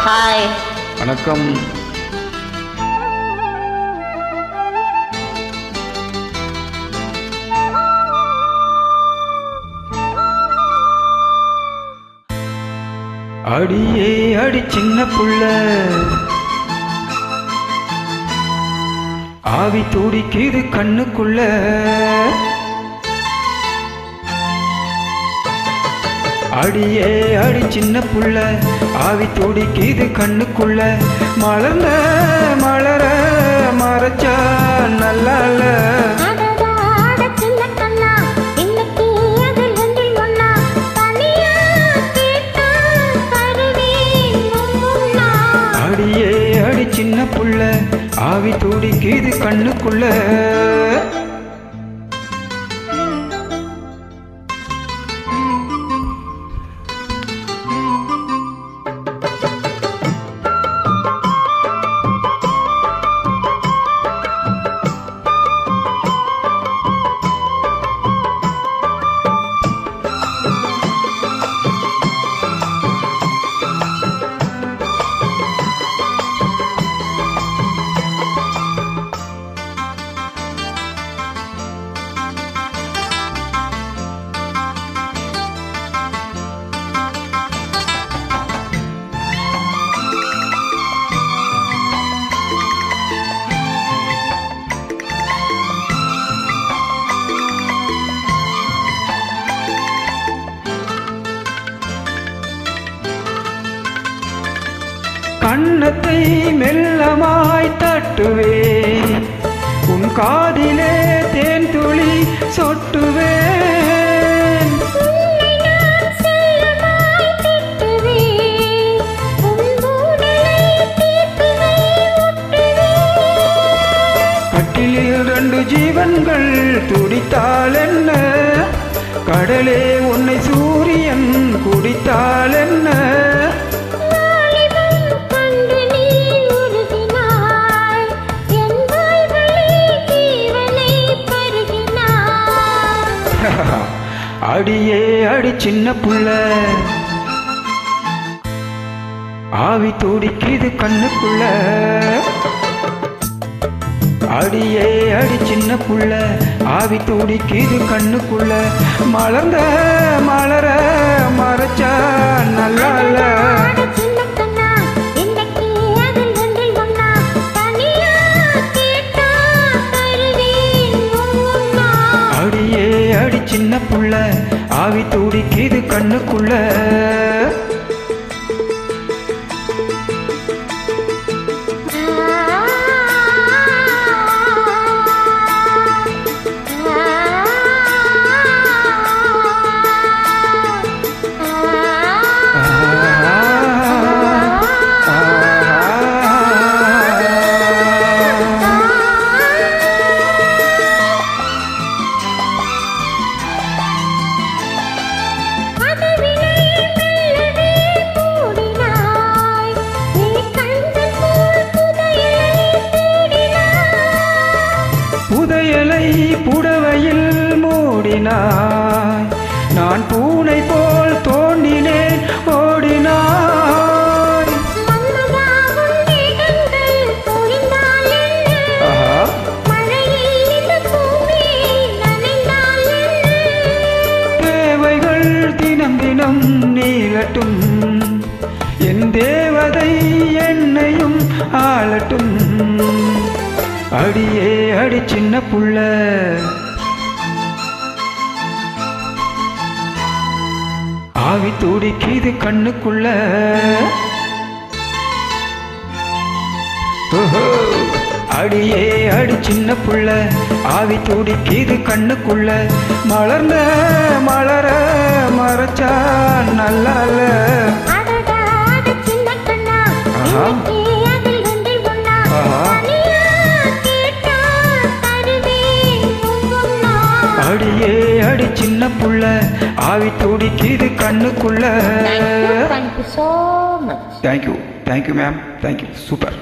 Hi. வணக்கம். அடியே அடி சின்ன புள்ள, ஆவி துடிக்குது கண்ணுக்குள்ள. அடியே அடி சின்ன புள்ள, ஆவி துடிக்குது கண்ணுக்குள்ள. மலர்ந்த மலர மறைச்சா நல்லா இல்ல. அடியே அடி சின்ன புள்ள, ஆவி துடிக்குது கண்ணுக்குள்ள. கண்ணத்தை மெல்லமாய் தட்டுவே, உன் காதிலே தேன் துளி சொட்டுவே. கட்டிலில் 2 ஜீவன்கள் துடித்தால் என்ன, கடலே உன்னை சூரியன் குடித்தால் என்ன. அடியே அடி சின்ன புள்ள, ஆவி துடிக்குது கண்ணுக்குள்ள. அடியே அடி சின்ன புள்ள, ஆவி துடிக்குது கண்ணுக்குள்ள. மலர்ந்த மலர மறைச்சா நல்லா இல்ல. அடியே அடி சின்ன புள்ள, ஆவி துடிக்குது கண்ணுக்குள்ள. புதையலை புடவையில் மூடினாய், நான் பூனை போல் தோண்டினேன் ஓடினாய். தேவைகள் தினம் தினம் நீளட்டும், என் தேவதை என்னையும் ஆளட்டும். அடியே அடி சின்ன புள்ள, ஆவி துடிக்குது கண்ணுக்குள்ள. அடியே அடி சின்ன புள்ள, ஆவி துடிக்குது கண்ணுக்குள்ள. மலர்ந்த மலர மறைச்சா நல்லா இல்ல. அடியே அடி சின்ன புள்ள, ஆவி துடிக்குது கண்ணுக்குள்ள. Thank you so much. Thank you ma'am, thank you, super.